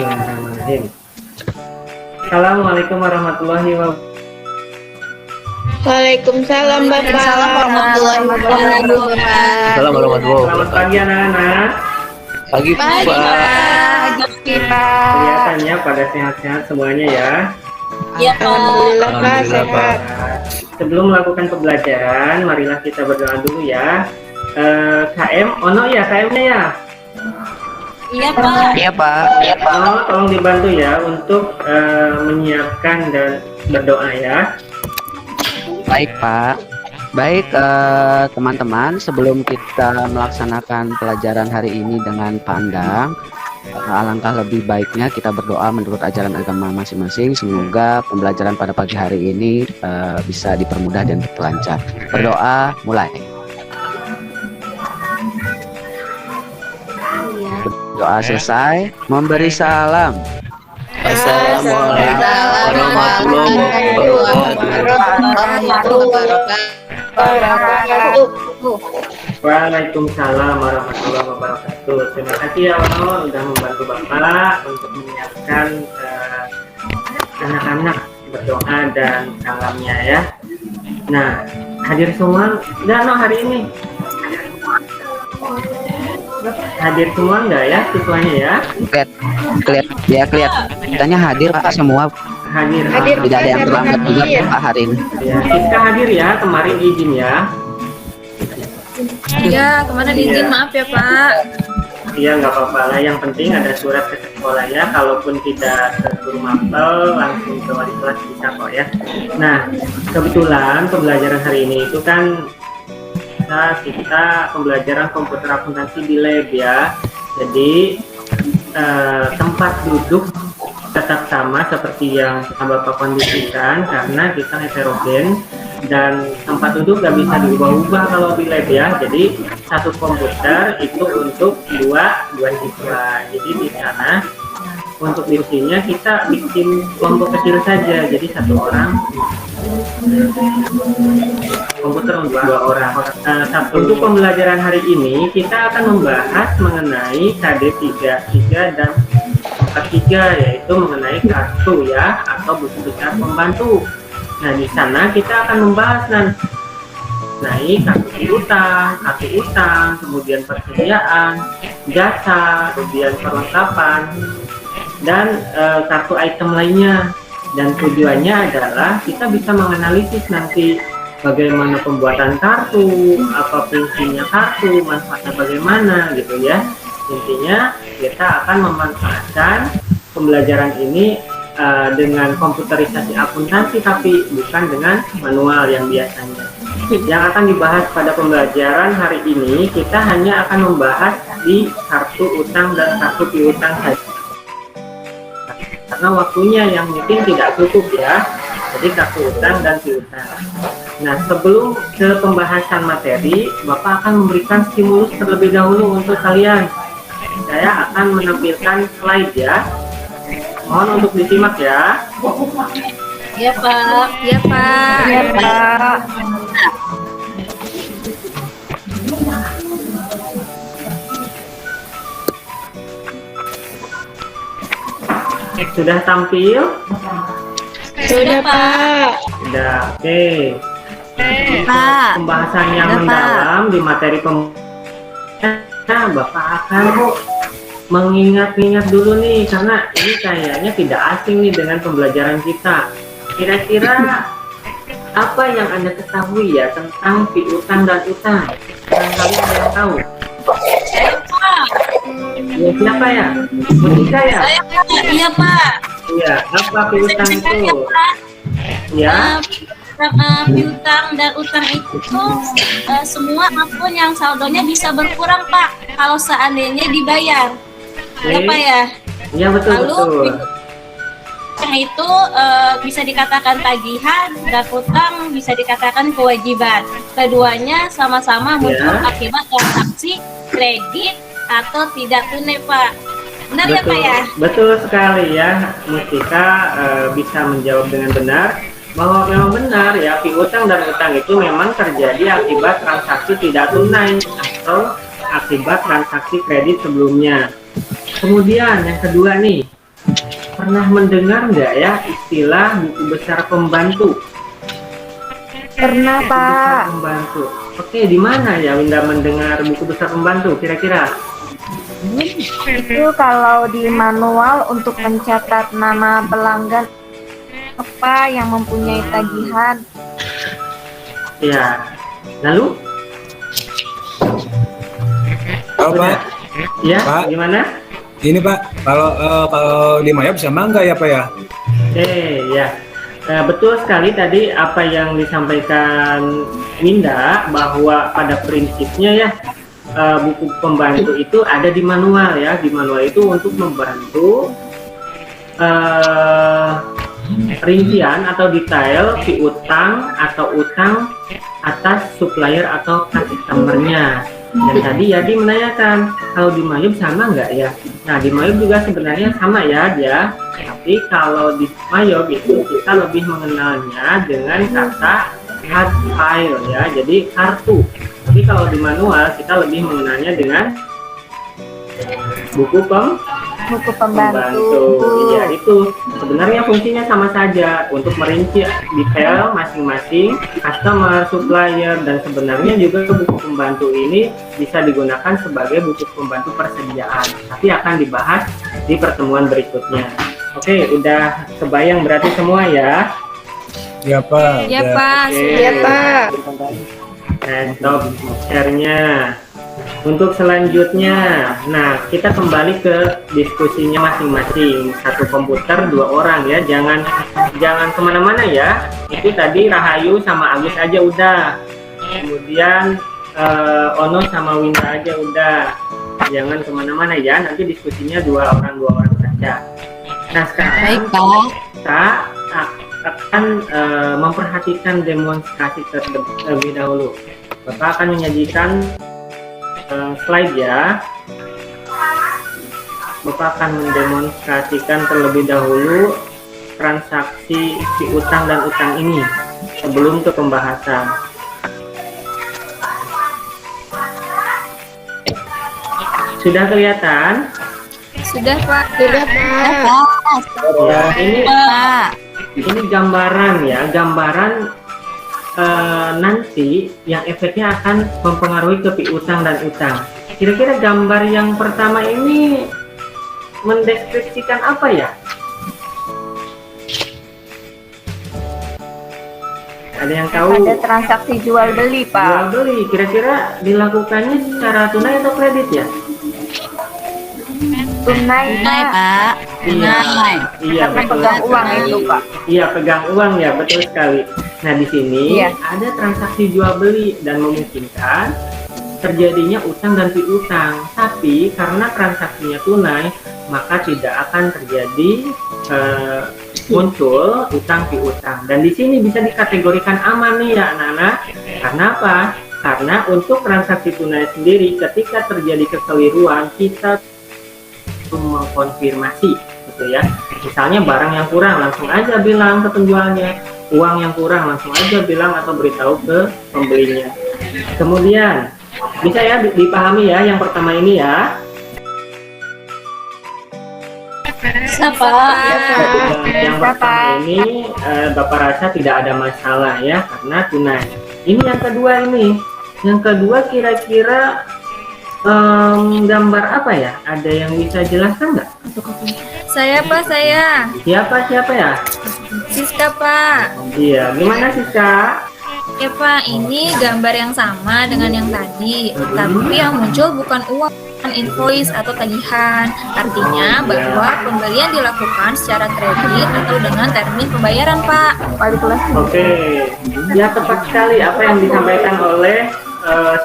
Bismillahirrahmanirrahim. Assalamualaikum warahmatullahi wabarakatuh. Waalaikumsalam Bapak. Warahmatullahi wabarakatuh. Assalamualaikum warahmatullahi Selamat wabarakatuh. pagi anak-anak. Pagi Pak. Kelihatannya pada sehat-sehat semuanya ya. Ya Pak. Alhamdulillah Pak, Alhamdulillah, Pak. sehat. Sebelum melakukan pembelajaran, marilah kita berdoa dulu ya. KM, Ono ya KM-nya ya. Iya Pak. Iya Pak. Ono, tolong dibantu ya untuk menyiapkan dan berdoa ya. Baik Pak. Baik teman-teman, sebelum kita melaksanakan pelajaran hari ini dengan pandang, alangkah lebih baiknya kita berdoa menurut ajaran agama masing-masing. Semoga pembelajaran pada pagi hari ini bisa dipermudah dan diperlancar. Berdoa mulai. Doa selesai, memberi salam. Assalamualaikum warahmatullahi wabarakatuh. Waalaikumsalam warahmatullahi wabarakatuh. Terima kasih ya Ono sudah membantu Bapak untuk menyiapkan anak-anak berdoa dan salamnya ya. Nah, hadir semua enggak No hari ini? Hadir semua enggak ya siswanya ya? Kelihatannya hadir Pak semua. Hadir. Hadir. Tidak ada yang terlambat juga Hadir. Pak hari ini. Ya, kita hadir ya, kemarin izin ya. Ya, kemana izin maaf ya Pak. Iya nggak apa-apa lah, yang penting ada surat ke sekolah ya. Kalaupun tidak terburu mapel, langsung ke wali kelas bisa kok ya. Nah, kebetulan pembelajaran hari ini itu kan kita pembelajaran komputer akuntansi di lab ya. Jadi tempat duduk tetap sama seperti yang Bapak kondisikan karena kita heterogen dan tempat duduk nggak bisa diubah-ubah kalau di lab ya. Jadi satu komputer itu untuk dua siswa. Jadi di sana untuk diskusinya kita bikin kelompok kecil saja. Jadi satu orang komputer untuk dua orang. Untuk pembelajaran hari ini kita akan membahas mengenai KD 3 dan 4 yaitu mengenai kartu ya atau buku besar pembantu. Nah di sana kita akan membahas mengenai kartu utang, kemudian persediaan, jasa, kemudian perlengkapan dan kartu item lainnya. Dan tujuannya adalah kita bisa menganalisis nanti bagaimana pembuatan kartu, apa fungsinya kartu, manfaatnya bagaimana gitu ya. Intinya kita akan memanfaatkan pembelajaran ini dengan komputerisasi akuntansi tapi bukan dengan manual yang biasanya. Yang akan dibahas pada pembelajaran hari ini kita hanya akan membahas di kartu utang dan kartu piutang saja. Karena waktunya yang mungkin tidak cukup ya. Jadi kartu utang dan piutang. Nah, sebelum ke pembahasan materi, Bapak akan memberikan stimulus terlebih dahulu untuk kalian. Saya akan menampilkan slide ya. Mohon untuk disimak ya. Ya Pak. Ya Pak. Ya Pak. Sudah tampil? Sudah Pak. Sudah. Oke. Pak. Pembahasan yang Sudah, mendalam di materi Bapak akan mengingat-ingat dulu nih karena ini kayaknya tidak asing nih dengan pembelajaran kita. Kira-kira apa yang Anda ketahui ya tentang piutang dan utang? Barangkali ada yang tahu? Saya Pak. Ya, siapa ya? Monika ya? Saya Pak. Iya Pak. Iya, apa piutang itu? Ya, Piutang dan utang itu semua akun yang saldonya bisa berkurang Pak kalau seandainya dibayar. Ya Pak ya. iya betul Lalu betul. yang itu bisa dikatakan tagihan dan utang bisa dikatakan kewajiban. Keduanya sama-sama muncul Ya. akibat transaksi kredit atau tidak tunai Pak. Benar ya Pak Betul, ya? betul sekali ya, Mustika bisa menjawab dengan benar bahwa memang benar ya piutang dan utang itu memang terjadi akibat transaksi tidak tunai atau akibat transaksi kredit sebelumnya. Kemudian yang kedua nih, pernah mendengar nggak ya istilah buku besar pembantu? Pernah, Buku besar pembantu. Oke, di mana ya Winda mendengar buku besar pembantu kira-kira? Itu kalau di manual untuk mencatat nama pelanggan apa yang mempunyai tagihan. Ya. Lalu? Oh, Pak, Ya, Pak. gimana? ini Pak, kalau di Maya bisa mangga ya Pak ya? Ya. Betul sekali tadi apa yang disampaikan Winda, bahwa pada prinsipnya ya buku pembantu itu ada di manual ya. Di manual itu untuk membantu rincian atau detail piutang atau utang atas supplier atau customer-nya. Dan tadi Yadi menanyakan, kalau di Mayub sama nggak ya? Nah, di Mayub juga sebenarnya sama ya dia. Tapi kalau di Mayub itu kita lebih mengenalnya dengan kata hard file ya, jadi kartu. Tapi kalau di manual kita lebih mengenalnya dengan buku Pembantu. Iya, itu sebenarnya fungsinya sama saja untuk merinci detail masing-masing customer, supplier, dan sebenarnya juga buku pembantu ini bisa digunakan sebagai buku pembantu persediaan. Tapi akan dibahas di pertemuan berikutnya. Oke, udah kebayang berarti semua ya? Ya Pak. Ya udah. Pak, Oke. ya Pak. Stop share-nya. Untuk selanjutnya, nah kita kembali ke diskusinya masing-masing. Satu komputer, 2 orang ya, jangan kemana-mana ya. Itu tadi Rahayu sama Agus aja udah. Kemudian Ono sama Winda aja udah. Jangan kemana-mana ya, nanti diskusinya 2 orang saja. Nah sekarang Baik, Pak. kita akan memperhatikan demonstrasi terlebih dahulu. Bapak akan menyajikan slide ya. Bapak akan mendemonstrasikan terlebih dahulu transaksi piutang dan utang ini sebelum ke pembahasan. Sudah kelihatan? Sudah Pak. Sudah Pak. Ya, ini Pak. ini gambaran ya, gambaran nanti yang efeknya akan mempengaruhi ke piutang dan utang. Kira-kira gambar yang pertama ini mendeskripsikan apa ya? Ada yang tahu? Ada transaksi jual beli Jual Pak. beli, kira-kira dilakukannya secara tunai atau kredit ya? Tunai Tunai, Pak. Pak. Tunai. Iya, Karena betul pegang uang sekali. itu Pak. Iya, pegang uang ya, betul sekali. Nah, di sini Iya. ada transaksi jual beli dan memungkinkan terjadinya utang dan piutang. Tapi karena transaksinya tunai, maka tidak akan terjadi muncul utang piutang. Dan di sini bisa dikategorikan aman nih ya anak-anak. Karena apa? Karena untuk transaksi tunai sendiri, ketika terjadi kekeliruan, kita mengkonfirmasi gitu ya. Misalnya barang yang kurang, langsung aja bilang ke penjualnya. Uang yang kurang, langsung aja bilang atau beritahu ke pembelinya. Kemudian bisa ya dipahami ya yang pertama ini ya. Bisa, Pak. Yang pertama ini Bapak rasa tidak ada masalah ya karena tunai. Ini yang kedua ini. Yang kedua kira-kira gambar apa ya? Ada yang bisa jelaskan nggak? Saya Pak, saya. Siapa ya? Siska Pak. Iya, gimana Siska? Ya Pak, ini gambar yang sama dengan yang tadi, tapi yang muncul bukan uang, bukan invoice atau tagihan. Artinya bahwa pembelian dilakukan secara kredit atau dengan termin pembayaran Pak. Oke, ya tepat sekali apa yang disampaikan oleh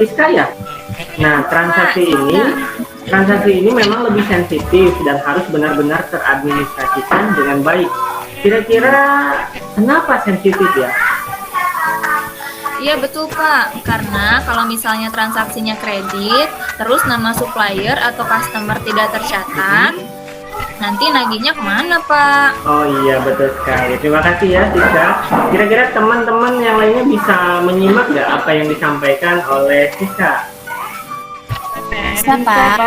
Siska ya. Nah, transaksi ini memang lebih sensitif dan harus benar-benar teradministrasikan dengan baik. Kira-kira kenapa sensitif ya? Iya betul Pak, karena kalau misalnya transaksinya kredit, terus nama supplier atau customer tidak tercatat, nanti nagihnya kemana Pak? Oh iya, betul sekali. Terima kasih ya Siska. Kira-kira teman-teman yang lainnya bisa menyimak nggak apa yang disampaikan oleh Siska? Bisa, Pak.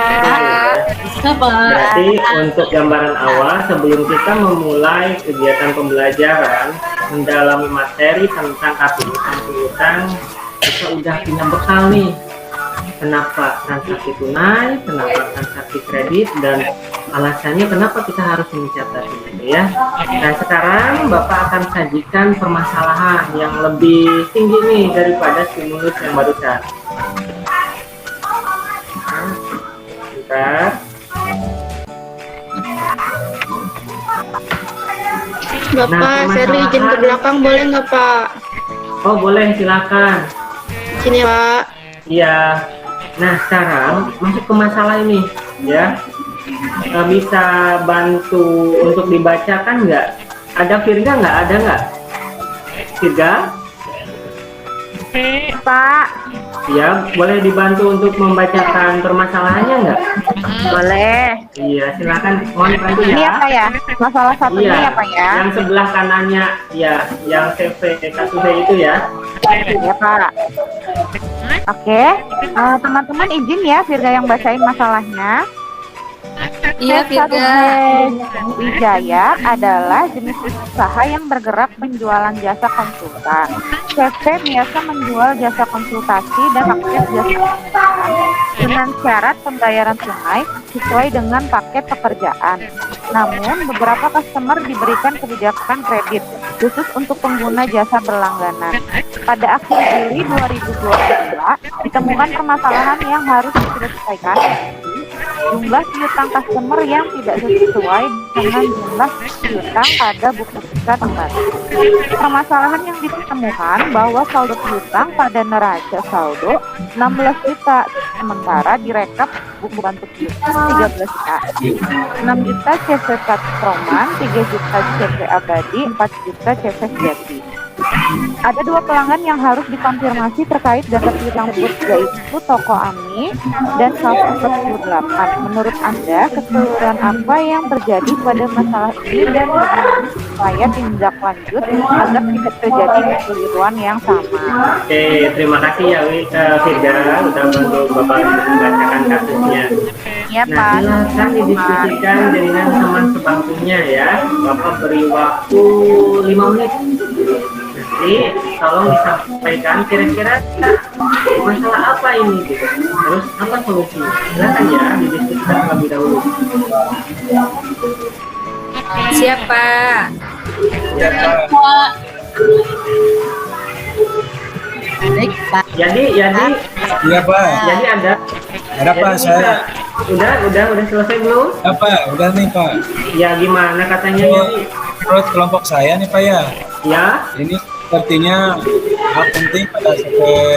Bisa, Pak. Berarti untuk gambaran awal sebelum kita memulai kegiatan pembelajaran mendalami materi tentang kartu utang, kita udah punya bekal nih. Kenapa transaksi tunai, kenapa transaksi kredit, dan alasannya kenapa kita harus mencatat ini ya. Nah sekarang Bapak akan sajikan permasalahan yang lebih tinggi nih daripada stimulus yang barusan. Bentar. Bapak, saya izin ke belakang boleh nggak Pak? Oh boleh, silakan. Sini Pak. Iya. Nah sekarang masuk ke masalah ini ya. Bisa bantu untuk dibacakan nggak? Ada Virga nggak? Ada nggak? Virga? Pak, Ya, boleh dibantu untuk membacakan permasalahannya nggak? boleh. Iya, silakan. Mohon bantu Ini ya. apa ya? Masalah satunya Iya, ya Pak ya? yang sebelah kanannya, ya, yang CV kasusnya itu ya. Ya Pak. Oke, teman-teman izin ya Virga yang bacain masalahnya. Iya, Virga. Wijaya adalah jenis usaha yang bergerak penjualan jasa konsultan. CV biasa menjual jasa konsultasi dan paket jasa konsultan dengan syarat pembayaran tunai sesuai dengan paket pekerjaan. Namun, beberapa customer diberikan kebijakan kredit khusus untuk pengguna jasa berlangganan. Pada akhir Juli 2022, ditemukan permasalahan yang harus diselesaikan. Jumlah piutang customer yang tidak sesuai dengan jumlah piutang pada buku kita kembali. Permasalahan yang ditemukan bahwa saldo piutang pada neraca saldo 16 juta, sementara direkap buku bantu piutang 13 juta. 6 juta CV Patroman, 3 juta CV Abadi, 4 juta CV Sejati. Ada dua pelanggan yang harus dikonfirmasi terkait data piutang tersebut, yaitu Toko Ami dan 148. Menurut Anda, keseluruhan apa yang terjadi pada masalah ini dan bagaimana supaya tindak lanjut agar tidak terjadi kekeliruan yang sama? Oke, terima kasih ya Firda udah bantu Bapak membacakan kasusnya. Ya Nah, Pak. silakan didiskusikan dengan teman sebangkunya ya. Bapak beri waktu 5 menit. Nanti tolong disampaikan kira-kira masalah apa ini gitu. Terus apa solusinya? Silakan ya didiskusikan terlebih dahulu. Siapa? Ya, Pak. Pak. Baik, Pak. Jadi Iya, Pak. ada. Ada Pak, Jadi saya. udah selesai belum? Apa? Udah nih Pak. Ya gimana katanya Oh, jadi? menurut kelompok saya nih Pak ya. Ya, Ini sepertinya hal penting pada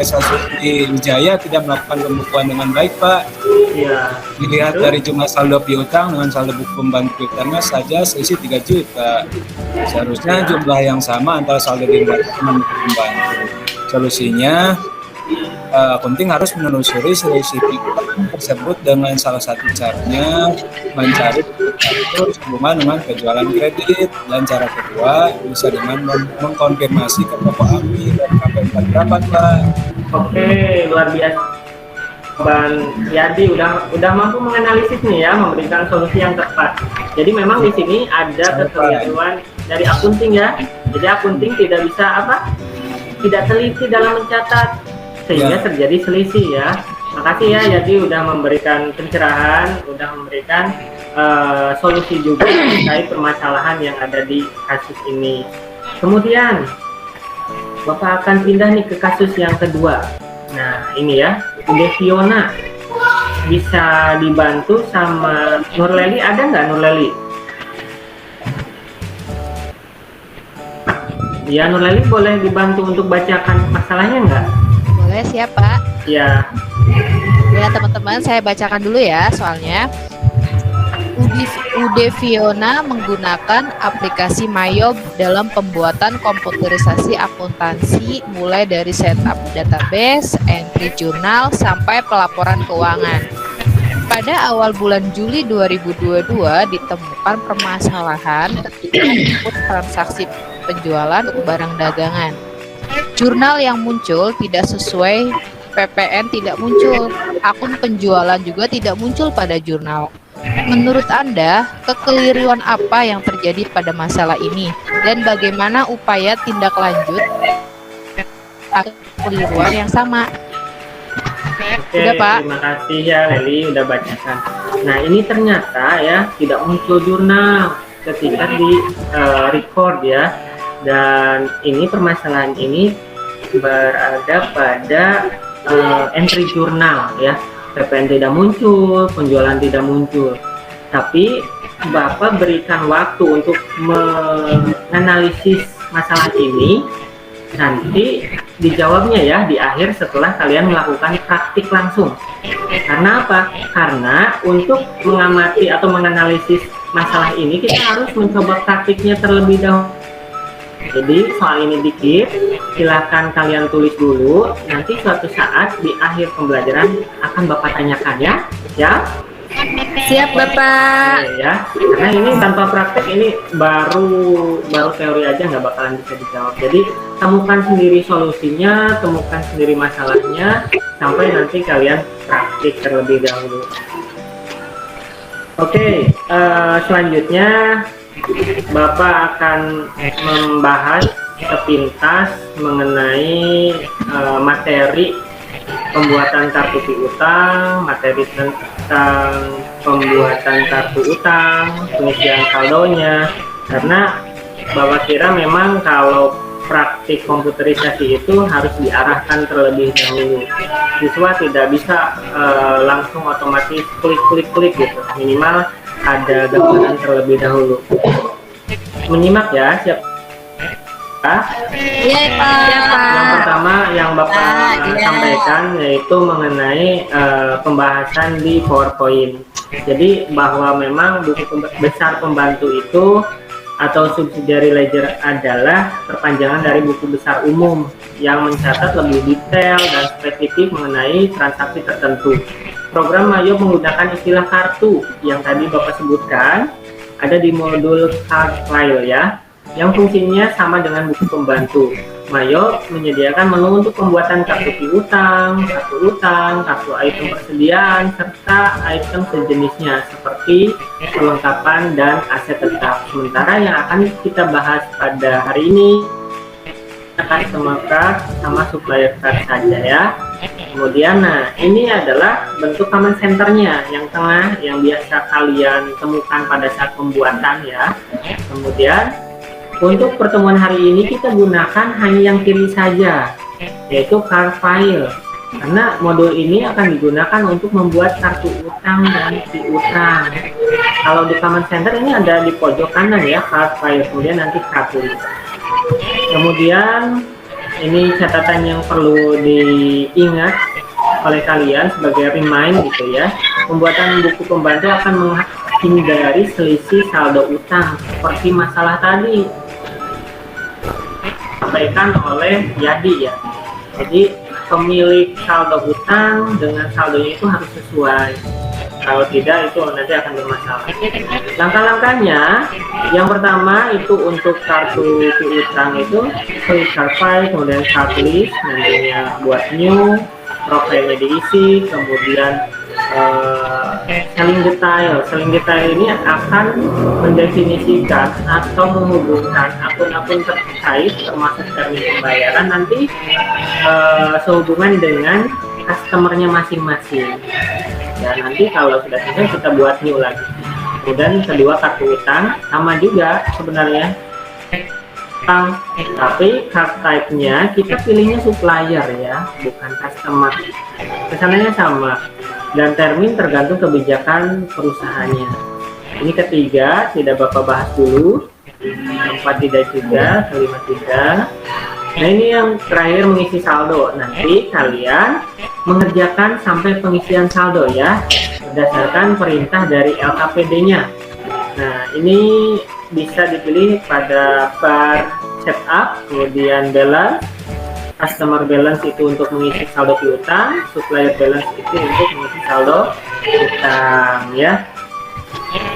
Sasuki Wijaya tidak melakukan pembukuan dengan baik Pak. ya. Dilihat dari jumlah saldo piutang dengan saldo buku pembantu piutangnya saja selisih 3 juta. Seharusnya jumlah yang sama antara saldo di pembantu. Solusinya, akunting harus menelusuri selisih piutang tersebut dengan salah satu caranya mencari faktur sehubungan dengan penjualan kredit, dan cara kedua bisa dengan mengkonfirmasi ke toko AMI dan KPK berapa Pak. Oke, luar biasa. Bang Yadi udah mampu menganalisis nih ya, memberikan solusi yang tepat. Jadi memang di sini ada kekeliruan dari akunting ya. Jadi akunting tidak bisa tidak teliti dalam mencatat sehingga terjadi selisih ya. Makasih ya Yadi udah memberikan pencerahan, udah memberikan solusi juga terkait permasalahan yang ada di kasus ini. Kemudian Bapak akan pindah nih ke kasus yang kedua. Nah ini ya, Deviona bisa dibantu sama Nurleli, ada nggak Nurleli? Ya Nurleli boleh dibantu untuk bacakan masalahnya nggak? Boleh, siap Pak. Ya, Ya teman-teman, saya bacakan dulu ya soalnya. Udeviona menggunakan aplikasi Mayob dalam pembuatan komputerisasi akuntansi mulai dari setup database, entry jurnal, sampai pelaporan keuangan. Pada awal bulan Juli 2022 ditemukan permasalahan ketika input transaksi penjualan untuk barang dagangan. Jurnal yang muncul tidak sesuai PPN tidak muncul. Akun penjualan juga tidak muncul pada jurnal. Menurut Anda, kekeliruan apa yang terjadi pada masalah ini? Dan bagaimana upaya tindak lanjut agar kekeliruan yang sama? Oke, Udah, Pak. terima kasih ya Leli udah bacakan. Nah ini ternyata ya tidak muncul jurnal ketika di record ya. Dan ini permasalahan ini berada pada entry jurnal ya. PPN tidak muncul, penjualan tidak muncul. Tapi Bapak berikan waktu untuk menganalisis masalah ini. Nanti dijawabnya ya di akhir setelah kalian melakukan praktik langsung. Karena apa? Karena untuk mengamati atau menganalisis masalah ini kita harus mencoba praktiknya terlebih dahulu. Jadi soal ini dikit, silakan kalian tulis dulu. Nanti suatu saat di akhir pembelajaran akan Bapak tanyakan ya. Ya. Siap, Bapak. Oke, ya, karena ini tanpa praktek ini baru teori aja nggak bakalan bisa dijawab. Jadi temukan sendiri solusinya, temukan sendiri masalahnya, sampai nanti kalian praktik terlebih dahulu. Oke, selanjutnya Bapak akan membahas sepintas mengenai materi pembuatan kartu piutang, materi tentang pembuatan kartu utang, pengisian saldonya. Karena Bapak kira memang kalau praktik komputerisasi itu harus diarahkan terlebih dahulu. Siswa tidak bisa langsung otomatis klik gitu. Minimal ada gambaran terlebih dahulu. Menyimak ya, siap? Iya, Pak. Yang pertama yang Bapak iya. sampaikan yaitu mengenai pembahasan di PowerPoint. Jadi bahwa memang buku besar pembantu itu atau subsidiary ledger adalah perpanjangan dari buku besar umum yang mencatat lebih detail dan spesifik mengenai transaksi tertentu. Program Mayo menggunakan istilah kartu yang tadi Bapak sebutkan, ada di modul card file ya, yang fungsinya sama dengan buku pembantu. Mayo menyediakan menu untuk pembuatan kartu piutang, kartu utang, kartu item persediaan, serta item sejenisnya seperti perlengkapan dan aset tetap. Sementara yang akan kita bahas pada hari ini customer card sama supplier card saja ya. Kemudian nah ini adalah bentuk command centernya yang tengah yang biasa kalian temukan pada saat pembuatan ya. Kemudian untuk pertemuan hari ini kita gunakan hanya yang kiri saja, yaitu card file. Karena modul ini akan digunakan untuk membuat kartu utang dan piutang. Kalau di command center ini ada di pojok kanan ya, card file, kemudian nanti kartu. Kemudian ini catatan yang perlu diingat oleh kalian sebagai remind gitu ya. Pembuatan buku pembantu akan menghindari selisih saldo utang seperti masalah tadi disampaikan oleh Yadi ya. Jadi pemilik saldo utang dengan saldonya itu harus sesuai. Kalau tidak itu nanti akan bermasalah. Langkah-langkahnya, yang pertama itu untuk kartu piutang itu klik card file, kemudian card list, nantinya buat new, profilnya diisi, kemudian selling detail ini akan mendefinisikan atau menghubungkan akun-akun terkait termasuk termin pembayaran nanti sehubungan dengan customernya masing-masing. Ya nanti kalau sudah selesai kita buat new lagi. Kemudian kedua kartu utang sama juga sebenarnya, tapi card type-nya kita pilihnya supplier ya, bukan customer. Kesananya sama. Dan termin tergantung kebijakan perusahaannya. Ini ketiga, tidak Bapak bahas dulu. Keempat tidak juga, kelima tidak. Nah ini yang terakhir mengisi saldo. Nanti kalian mengerjakan sampai pengisian saldo ya, berdasarkan perintah dari LKPD-nya. Nah ini bisa dipilih pada bar setup, kemudian balance. Customer balance itu untuk mengisi saldo piutang, supplier balance itu untuk mengisi saldo utang ya.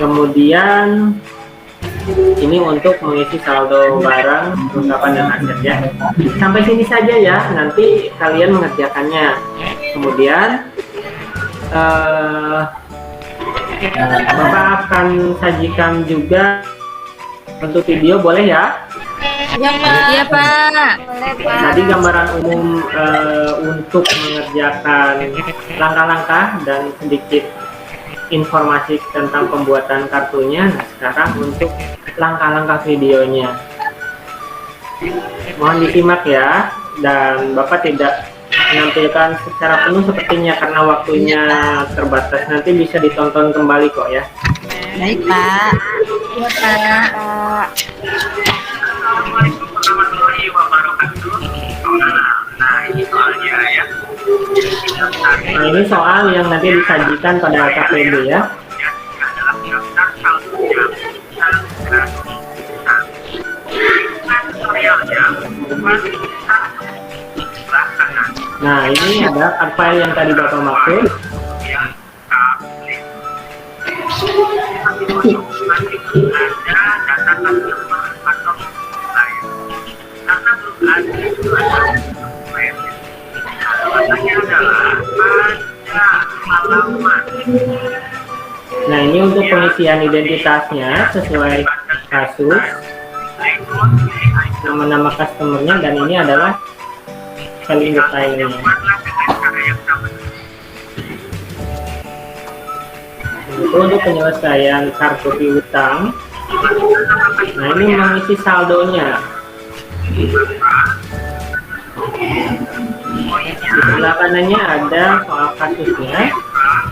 Kemudian ini untuk mengisi saldo barang, perlengkapan dan aset ya. Sampai sini saja ya, nanti kalian mengerjakannya. Kemudian Bapak akan sajikan juga untuk video, boleh ya? Iya, Pak. Tadi gambaran umum untuk mengerjakan langkah-langkah dan sedikit informasi tentang pembuatan kartunya. Nah, sekarang untuk langkah-langkah videonya. Mohon disimak ya, dan Bapak tidak menampilkan secara penuh sepertinya karena waktunya terbatas. Nanti bisa ditonton kembali kok ya. Baik, Pak. Iya, Pak. Assalamualaikum warahmatullahi wabarakatuh. Nah, ini soal yang nanti disajikan pada KPD ya. Nah, ini ada apa yang tadi Bapak maksud. Nah, ini untuk pengisian identitasnya sesuai kasus, nama-nama customernya, dan ini adalah selling detailnya. Itu untuk penyelesaian kartu piutang. Nah, ini mengisi saldonya. Di sebelah kanannya ada soal kasusnya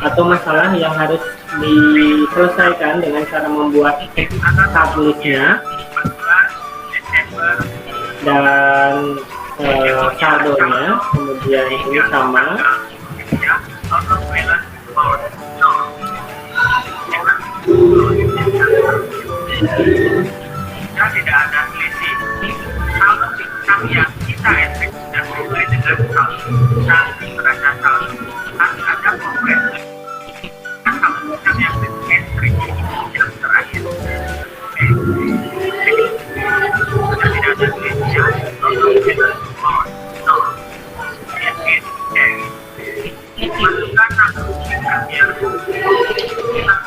atau masalah yang harus diselesaikan dengan cara membuat tablisnya dan saldonya. Kemudian ini sama. Tidak ada selisih saldo piutang yang kita eksekusi dan sesuai dengan saldo neraca saldo harus ada progres saldo piutang yang eksekusi yang terakhir. Sudah tidak ada selisih saldo piutang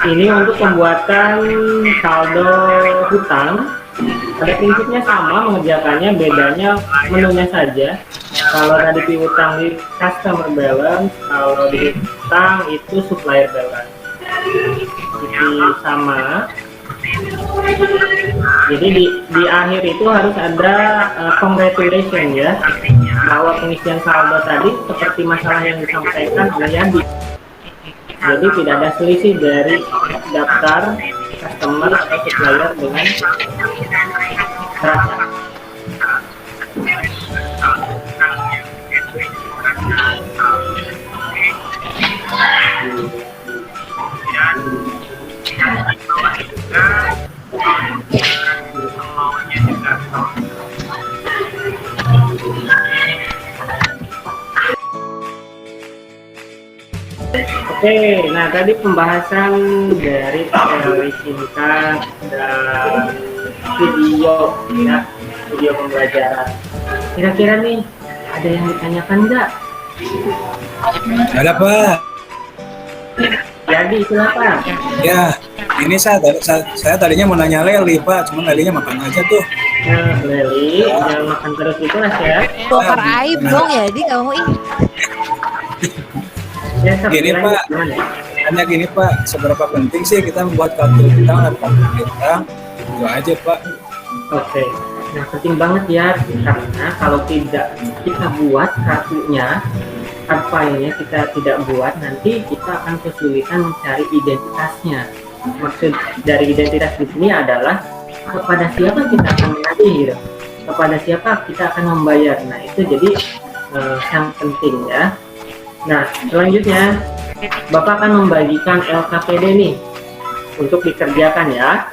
ini untuk pembuatan saldo hutang. Pada prinsipnya sama mengerjakannya, bedanya menunya saja. Kalau tadi piutang di customer balance, kalau di hutang itu supplier balance. Itu sama. Jadi di akhir itu harus ada congratulation ya, bahwa pengisian saldo tadi seperti masalah yang disampaikan oleh Yadi. Jadi tidak ada selisih dari daftar customer atau supplier dengan neraca. Oke, nah tadi pembahasan dari teori singkat dan video ya, video pembelajaran. Kira-kira nih ada yang ditanyakan nggak? Ada Pak. Jadi silakan. Ya, ini saya tadinya mau nanya Leli Pak, cuman Lelinya makan aja tuh. Nah, Leli, jangan makan terus itu lah ya. Bongkar aib dong ya, di kamu ini. Ya, Gini Pak, hanya gini Pak, seberapa penting sih kita membuat kartu hutang dan kartu piutang? Itu aja Pak. Oke, nah penting banget ya, karena kalau tidak kita buat kartunya, filenya kita tidak buat, nanti kita akan kesulitan mencari identitasnya. Maksud dari identitas di sini adalah kepada siapa kita akan menagih, kepada siapa kita akan membayar. Nah itu jadi sangat penting ya. Nah, selanjutnya Bapak akan membagikan LKPD nih untuk dikerjakan ya.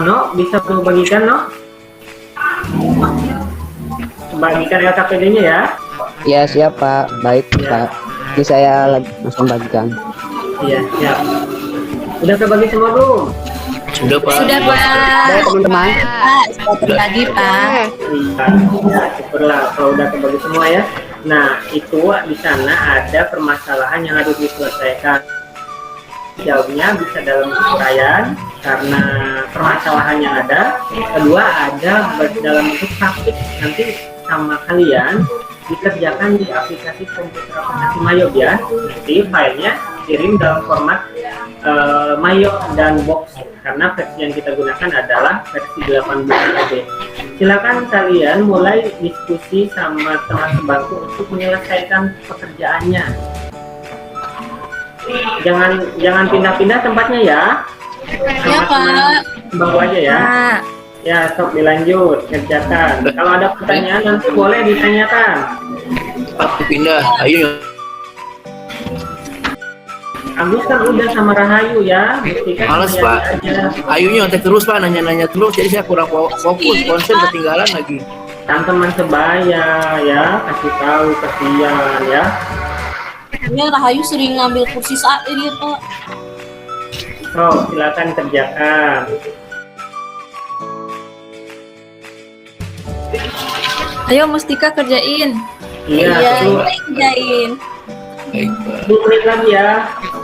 Ono, bisa bagikan, No? Bagikan LKPD-nya ya. Ya siap Pak, baik Ya. Pak. Ini saya langsung bagikan. Iya, siap. Udah kebagi semua belum? Sudah, Pak. Baik teman-teman. Pak, selamat pagi, Pak. Iya, ya, syukurlah kalau udah kebagi semua ya. Nah, itu di sana ada permasalahan yang harus diselesaikan. Jawabnya bisa dalam uraian karena permasalahan yang ada. Kedua, ada dalam bentuk praktik nanti sama kalian dikerjakan di aplikasi komputer aplikasi Mayo ya. Nanti filenya kirim dalam format Mayo dan box karena versi yang kita gunakan adalah versi 18 KB. Silakan kalian mulai diskusi sama teman sebangku untuk menyelesaikan pekerjaannya. Jangan pindah-pindah tempatnya ya. Ya, Pak. Bawa aja ya. Pak. Ya, sok dilanjut kerjakan. Kalau ada pertanyaan nanti boleh ditanyakan. Pak pindah, ayo. Agus kan udah sama Rahayu ya. Mustika Males kerjain Pak. aja. Ayunya nyontek terus Pak, nanya-nanya terus, jadi saya kurang fokus, konsen ketinggalan lagi. Dan teman sebaya ya, kasih tahu kesian ya. Ya, Rahayu sering ngambil kursi saat ini, Pak. So, silakan kerjakan. Ayo Mustika kerjain. Iya, Iya, tuh. kita kerjain. Baik Pak. 10 menit lagi ya.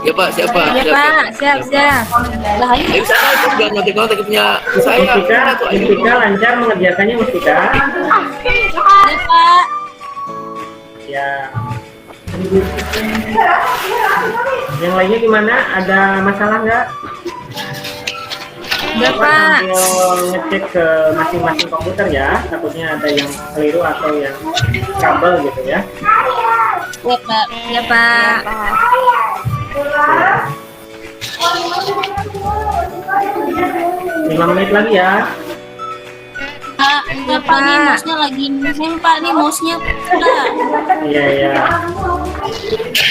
Ya Pak, siapa? Iya Pak, siap. Rahayu Ayo saya jangan nyontek-nyontek punya saya. Mustika lancar mengerjakannya Mustika. ya, Pak. Ya. Yang lainnya gimana? Ada masalah nggak? Udah Bapak Pak. sambil ngecek ke masing-masing komputer ya. Takutnya ada yang keliru atau yang kabel gitu ya. Ya, Pak. Ya Pak. 5 menit lagi ya. Pak, enggak Pak, nih mouse-nya lagi Pak, nih mouse-nya Pak. Iya ya.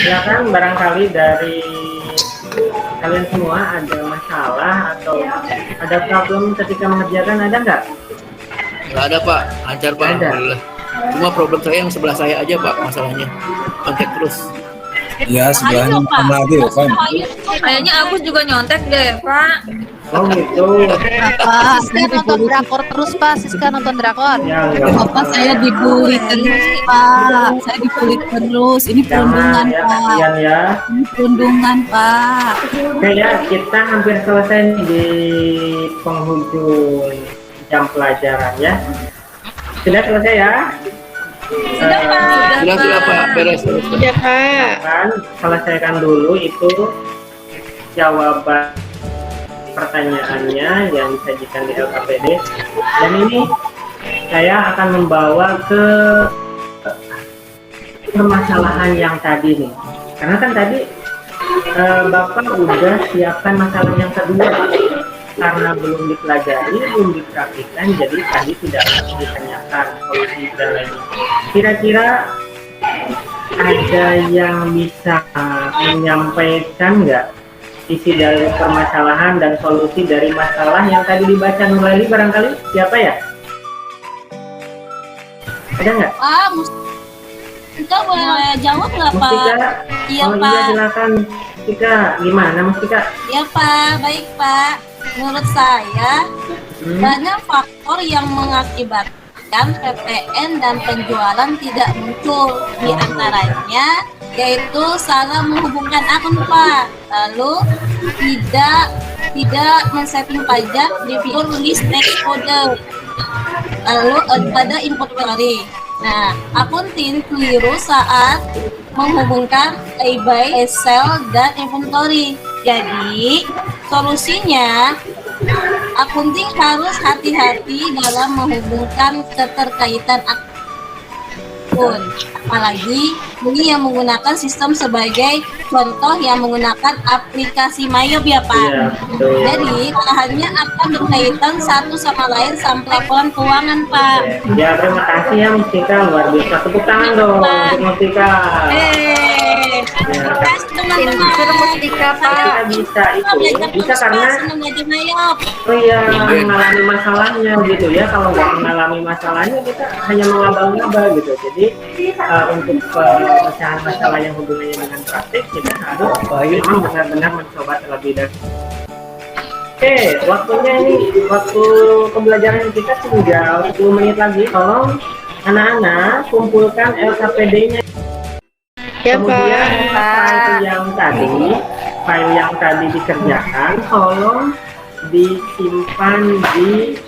Ya kan barangkali dari kalian semua ada masalah atau ada problem ketika mengerjakan, ada nggak? Nggak ada Pak, lancar Pak, Ada. alhamdulillah. Cuma problem saya yang sebelah saya aja Pak masalahnya, kontak terus. Ya, sebelahnya Rahayu, Pak. sama lagi ya kan. Rahayu, Kayaknya Agus juga nyontek deh Pak. Oh gitu. Pak, Siska nonton drakor terus Pak, Siska nonton drakor. Ya nggak Bapak saya dibully terus Pak, saya dibully terus. Ini perundungan jangan ya, Pak, kasihan ya. ini perundungan Pak. Oke ya, kita hampir selesai nih di penghujung jam pelajaran ya. Sudah selesai ya? Sudah, Pak. Sudah Pak, beres terus Pak. Ya Pak. Kan selesaikan dulu itu jawaban pertanyaannya yang disajikan di LKPD, dan ini saya akan membawa ke permasalahan yang tadi nih, karena kan tadi Bapak udah siapkan masalah yang kedua karena belum dipelajari, belum dipraktikkan, jadi tadi tidak ditanyakan solusi dan lainnya. Kira-kira ada yang bisa menyampaikan nggak isi dari permasalahan dan solusi dari masalah yang tadi dibaca Nurlali barangkali? Siapa ya? Ada nggak? Pak, Mustika boleh jawab nggak, Pak? Mustika? Iya, Oh iya, Pak. silakan. Mustika, gimana Mustika? Ya, Pak. Baik, Pak. Menurut saya, banyak faktor yang mengakibatkan PPN dan penjualan tidak muncul. Di antaranya yaitu salah menghubungkan akun, Pak. Lalu tidak men-setting pajak di fitur list text code. Lalu ada import query. Nah, akunting keliru saat menghubungkan eBay, sell, dan inventory. Jadi, solusinya akunting harus hati-hati dalam menghubungkan keterkaitan akun. Apalagi ini yang menggunakan sistem sebagai contoh yang menggunakan aplikasi Mayob ya Pak. Iya, betul. Jadi bahannya akan berkaitan satu sama lain sampai laporan keuangan Pak. Ya, terima kasih ya Mustika, luar biasa. Tepuk tangan dong untuk Mustika. Terima kasih teman-teman. Kita bisa itu, bisa karena senang belajar Mayob. oh iya, mengalami masalahnya gitu ya. Kalau nggak mengalami masalahnya kita hanya mengabal-ngabal gitu. Jadi untuk pemecahan masalah yang hubungannya dengan praktik kita harus memang benar-benar mencoba terlebih dahulu. Oke, waktunya ini waktu pembelajaran kita tinggal 10 menit lagi. Tolong Anak-anak kumpulkan LKPD-nya. Ya, Kemudian Pak. file yang tadi dikerjakan tolong disimpan di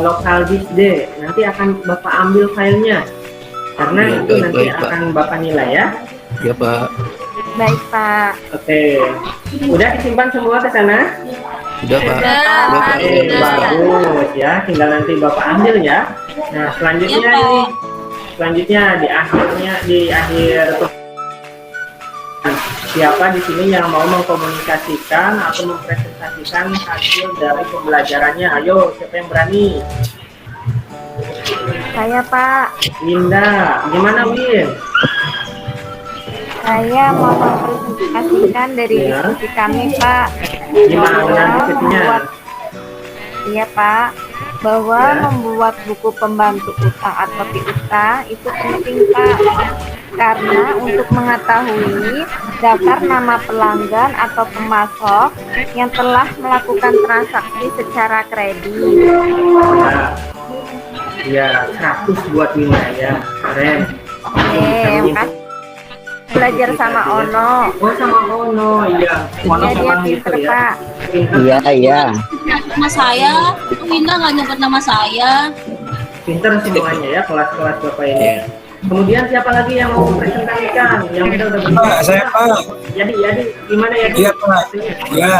lokal disk D. Nanti akan Bapak ambil filenya. Karena Ya, itu baik, nanti baik, Pak. akan Bapak nilai ya. Ya Pak. Baik, Pak. Oke. Udah disimpan semua ke sana? Sudah Pak. Sudah, Sudah, Pak. Oke, bagus ya. Tinggal nanti Bapak ambil ya. Nah, selanjutnya Iya, Pak. ini selanjutnya di akhir siapa di sini yang mau mengkomunikasikan atau mempresentasikan hasil dari pembelajarannya? Ayo, siapa yang berani? Saya, Pak. Linda, gimana Win? Saya mau mempresentasikan dari Ya. diskusi kami, Pak. Gimana Bahwa diskusinya? membuat- Iya, Pak. Bahwa Ya. membuat buku pembantu utang atau piutang itu penting, Pak. Karena untuk mengetahui daftar nama pelanggan atau pemasok yang telah melakukan transaksi secara kredit. Ya, 100 buat Linda ya, keren. Makasih. Belajar sama Ono. Oh, sama Ono, iya. Ono Iya, dia memang gitu pinter, ya. Pak. Pinter, Iya. Nama saya, itu Winda nggak nyebut nama saya. pinter semuanya ya kelas-kelas Bapak ini. Iya. Kemudian siapa lagi yang mau presentasikan? Yang kita udah Pak, saya Pak. Jadi, gimana ya? Iya Pak. Ya,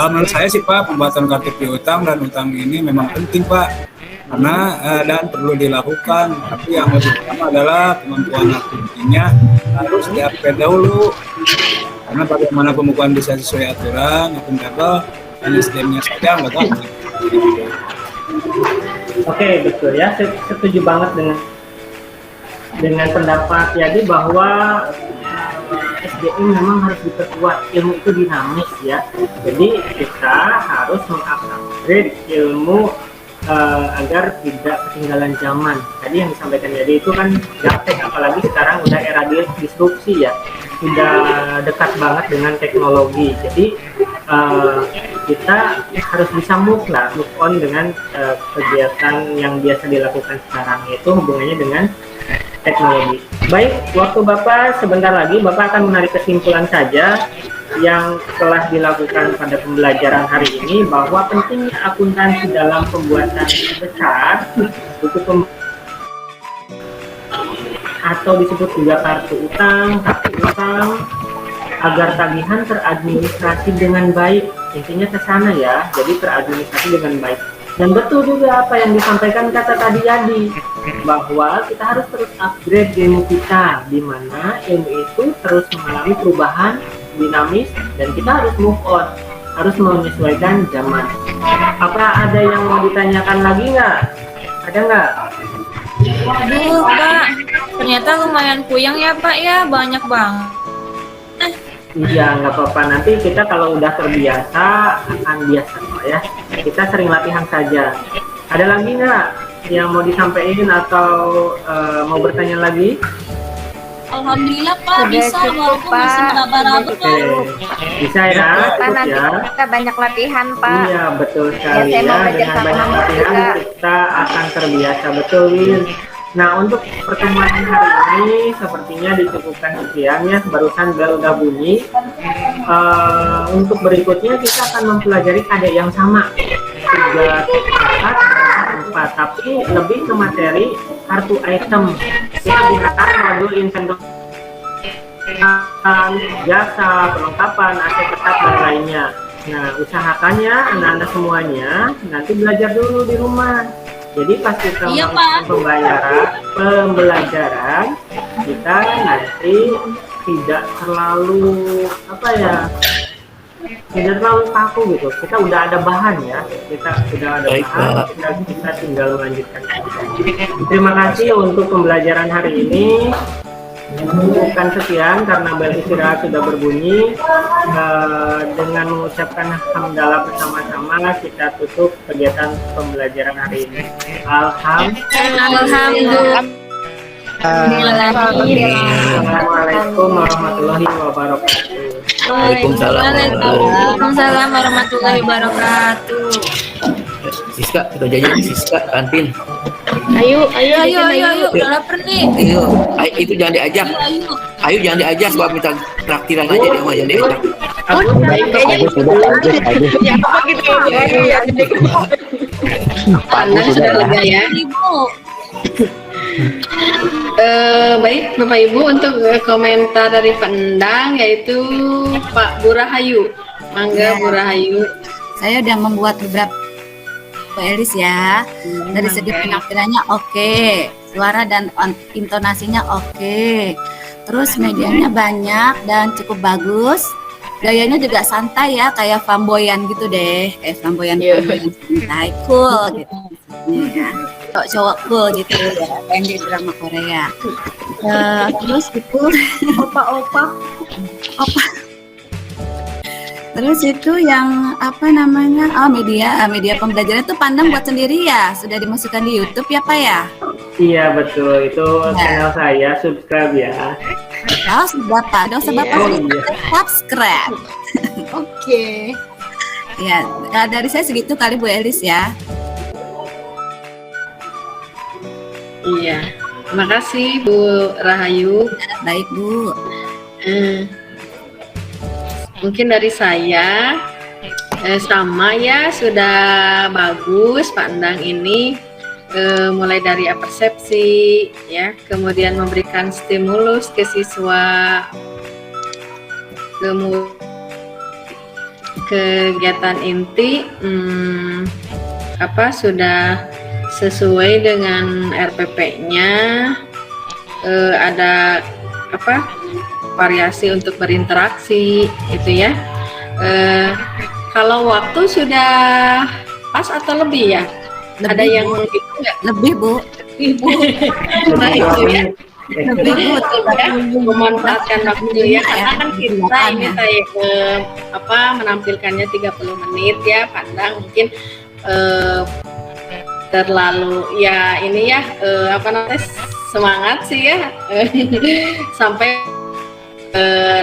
menurut saya sih Pak, pembuatan kartu piutang dan utang ini memang penting Pak, karena dan perlu dilakukan. Tapi yang lebih utama adalah kemampuan aktivitasnya harus di-upgrade dahulu. Karena bagaimana pembukuan bisa sesuai aturan, akuntabel, dan SDM-nya saja nggak tahu. Oke, betul ya. Setuju banget dengan pendapat jadi bahwa SDM memang harus diperkuat. Ilmu itu dinamis ya. Jadi kita harus mengupgrade ilmu agar tidak ketinggalan zaman. Tadi yang disampaikan jadi itu kan gaptek, apalagi sekarang udah era disrupsi ya, sudah dekat banget dengan teknologi. Jadi kita harus bisa move on dengan kegiatan yang biasa dilakukan sekarang, yaitu hubungannya dengan teknologi. Baik, waktu Bapak sebentar lagi Bapak akan menarik kesimpulan saja yang telah dilakukan pada pembelajaran hari ini, bahwa pentingnya akuntansi dalam pembuatan besar buku atau disebut juga kartu utang agar tagihan teradministrasi dengan baik. Intinya ke sana ya, jadi teradministrasi dengan baik. Dan betul juga apa yang disampaikan kata tadi Yadi, bahwa kita harus terus upgrade ilmu kita, di mana ilmu itu terus mengalami perubahan dinamis dan kita harus move on, harus menyesuaikan zaman. Apa ada yang mau ditanyakan lagi nggak? Ada nggak? Aduh, Pak. Ternyata lumayan puyeng ya, Pak ya. Banyak banget. Iya, nggak apa-apa. Nanti kita kalau udah terbiasa akan biasa kok ya. Kita sering latihan saja. Ada lagi nggak yang mau disampaikan atau mau bertanya lagi? Alhamdulillah Pak, Sudah bisa cukup, walaupun masih Pak. meraba-raba. Oke, bisa ya, Pak, cukup nanti ya. kita banyak latihan, Pak. Iya, betul sekali Ya, saya ya. mau belajar Dengan sama banyak Mama latihan juga. kita akan terbiasa, betul Win. Nah, untuk pertemuan hari ini sepertinya dicukupkan sekian ya. Barusan bel udah bunyi. Untuk berikutnya kita akan mempelajari KD yang sama, 3, 4, tapi lebih ke materi kartu item. Kita gunakan modul inventory, jasa, perlengkapan, aset tetap dan lainnya. Nah, usahakannya anak-anak semuanya nanti belajar dulu di rumah. Jadi pas kita Iya, melakukan pembelajaran, kita nanti tidak terlalu tidak terlalu kaku gitu. Kita udah ada bahan ya. Kita sudah ada Baik, bahan. Pak. Kita tinggal melanjutkan. Terima kasih untuk pembelajaran hari ini. Bukan sekian karena bel istirahat sudah berbunyi. Dengan mengucapkan hamdalah bersama-sama kita tutup kegiatan pembelajaran hari ini. Alhamdulillah. Assalamualaikum warahmatullahi wabarakatuh. Waalaikumsalam. Waalaikumsalam warahmatullahi wabarakatuh. Siska, kita jajan Siska kantin. Ayo, Ayo, jajan, ayo, udah lapar nih. Ayo, itu jangan diajak. Ayo jangan diajak, sebab minta traktiran aja dia mah jangan diajak. Bagus sudah, bagus. Ya apa gitu ya? Anda sudah lega ya. Ibu. Baik Bapak Ibu, untuk komentar dari Pendang yaitu Pak Burahayu. Mangga Burahayu. Saya udah membuat beberapa Elis ya. Dari segi penampilannya oke, suara dan intonasinya oke. Terus medianya banyak dan cukup bagus. Gayanya juga santai ya, kayak flamboyan gitu deh, kayak flamboyan santai, cool gitu. Ya. Cowok cool gitu ya, kayak di drama Korea. Terus itu opa. Terus itu yang apa namanya? Oh, media pembelajaran itu Pandang buat sendiri ya? Sudah dimasukkan di YouTube ya, Pak ya? Iya betul, itu channel saya, subscribe ya. Oh, sudah Pak. Dosa Bapak subscribe. Oke. Ya, dari saya segitu kali Bu Elis ya. Iya. Terima kasih Bu Rahayu. Baik Bu. Mungkin dari saya sama ya, sudah bagus Pandang ini, mulai dari persepsi ya, kemudian memberikan stimulus ke siswa, kemudian kegiatan inti sudah sesuai dengan RPP-nya, ada variasi untuk berinteraksi itu ya. Kalau waktu sudah pas atau lebih ya? Lebih, ada yang Bu. gitu nggak? Lebih Bu. Ibu. Nah itu ya. Lebih Bu. Ya, memanfaatkan waktu ya, karena kan kita ini menampilkannya 30 menit ya, Pandang mungkin terlalu ya ini ya semangat sih ya sampai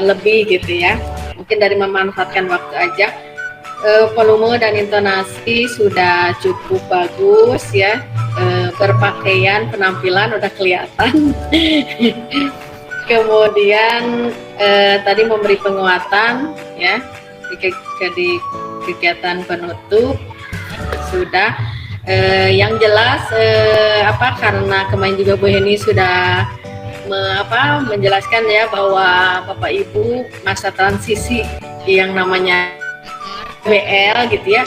lebih gitu ya. Mungkin dari memanfaatkan waktu aja. Volume dan intonasi sudah cukup bagus ya. Berpakaian, penampilan udah kelihatan. Kemudian tadi memberi penguatan ya di kegiatan penutup sudah. Yang jelas karena kemarin juga Bu Heni sudah menjelaskan ya bahwa Bapak Ibu masa transisi yang namanya PBL gitu ya.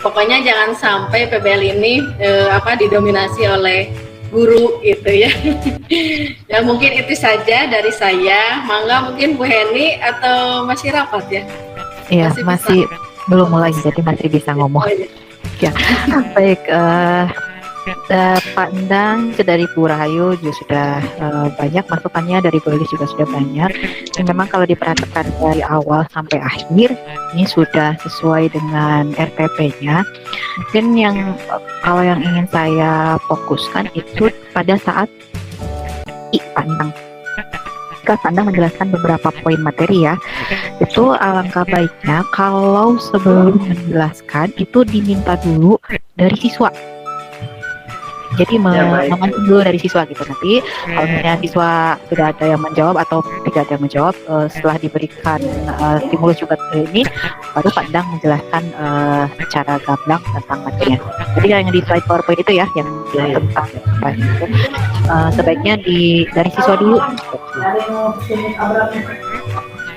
Pokoknya jangan sampai PBL ini didominasi oleh guru gitu ya. Ya mungkin itu saja dari saya. Mangga mungkin Bu Heni atau masih rapat ya? Iya, masih belum mulai jadi masih bisa ngomong. Ya, baik. Pak Endang dari Bu Rahayu juga sudah banyak masukannya, dari Bu Elis juga sudah banyak. Dan memang kalau diperhatikan dari awal sampai akhir ini sudah sesuai dengan RPP-nya. Mungkin kalau yang ingin saya fokuskan itu pada saat Pak Endang. Pak Endang menjelaskan beberapa poin materi ya. Itu alangkah baiknya kalau sebelum menjelaskan itu diminta dulu dari siswa. Jadi memancing dulu dari siswa gitu. Nanti kalau misalnya siswa sudah ada yang menjawab atau tidak ada yang menjawab, setelah diberikan stimulus juga ini, baru Pak Endang menjelaskan secara gamblang tentang materinya. Jadi yang di slide PowerPoint itu ya, yang tentang apa itu, sebaiknya dari siswa dulu.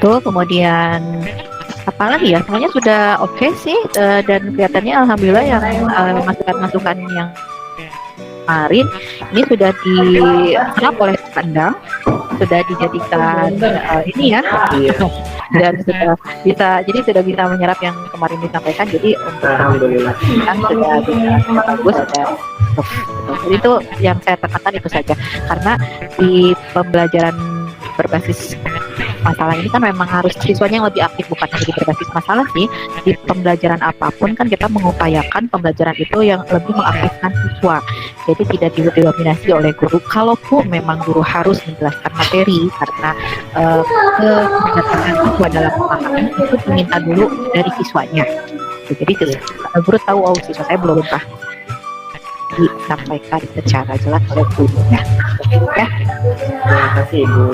Tuh, kemudian apalagi ya, semuanya sudah oke sih, dan kelihatannya alhamdulillah yang masukan-masukan yang kemarin ini sudah diserap oleh Pandang, sudah dijadikan ini ya, dan sudah bisa menyerap yang kemarin disampaikan. Jadi untuk Alhamdulillah kan sudah bagus, sudah jadi itu yang saya tekankan itu saja, karena di pembelajaran berbasis masalah ini kan memang harus siswanya yang lebih aktif, bukan hanya di berbasis masalah sih. Di pembelajaran apapun kan kita mengupayakan pembelajaran itu yang lebih mengaktifkan siswa, jadi tidak didominasi oleh guru. Kalaupun memang guru harus menjelaskan materi karena kegiatan siswa dalam pemahaman, itu diminta dulu dari siswanya. gitu. Jadi guru tahu, oh siswa saya belum paham disampaikan secara jelas oleh gurunya. Ya, Terima kasih Ibu.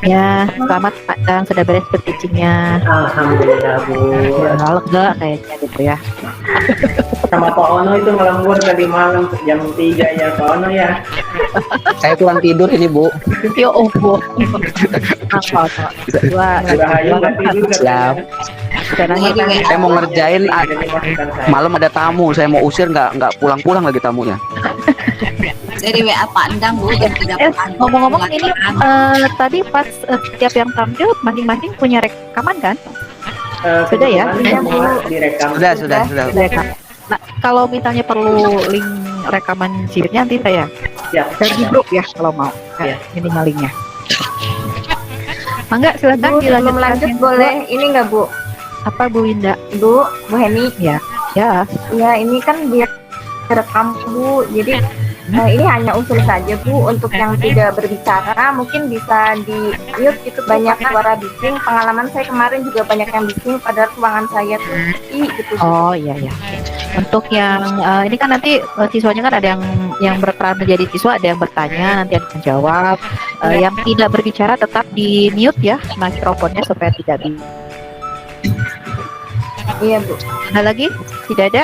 ya selamat Pak Dang, sudah beres berteachingnya. Alhamdulillah Bu. Ya, lega kayaknya gitu ya. Sama Pak Ono itu ngelembur tadi malam jam 3 ya Pak Ono ya. Saya kurang tidur ini Bu. Yo opo. Udah hayu nggak tidur Siap. Sekarang kita Saya mau ngerjain malam ada tamu, saya mau usir nggak pulang-pulang lagi tamunya. Jadi WA Pak Endang Bu jam 3 ngomong-ngomong ini tadi pas setiap yang tampil masing-masing punya rekaman kan? Sudah ya? Direkam. Sudah. Direkam. Nah, kalau misalnya perlu link rekaman sirnya nanti saya Siap. share di grup ya kalau mau. Ya. Minimal linknya. Mangga silakan Bu, sebelum dilanjutkan. lanjut boleh ini nggak Bu? Apa Bu Winda? Bu Heni. Ya. Ya. Ya ini kan biar rekam Bu, jadi ini hanya usul saja Bu, untuk yang tidak berbicara mungkin bisa di mute gitu, banyak suara bising. Pengalaman saya kemarin juga banyak yang bising padahal ruangan saya tuh gitu. Oh iya ya. Untuk yang ini kan nanti siswanya kan ada yang berperan menjadi siswa, ada yang bertanya, nanti ada yang menjawab. Yang tidak berbicara tetap di mute ya mikrofonnya supaya tidak di. Iya Bu. Ada lagi? Tidak ada?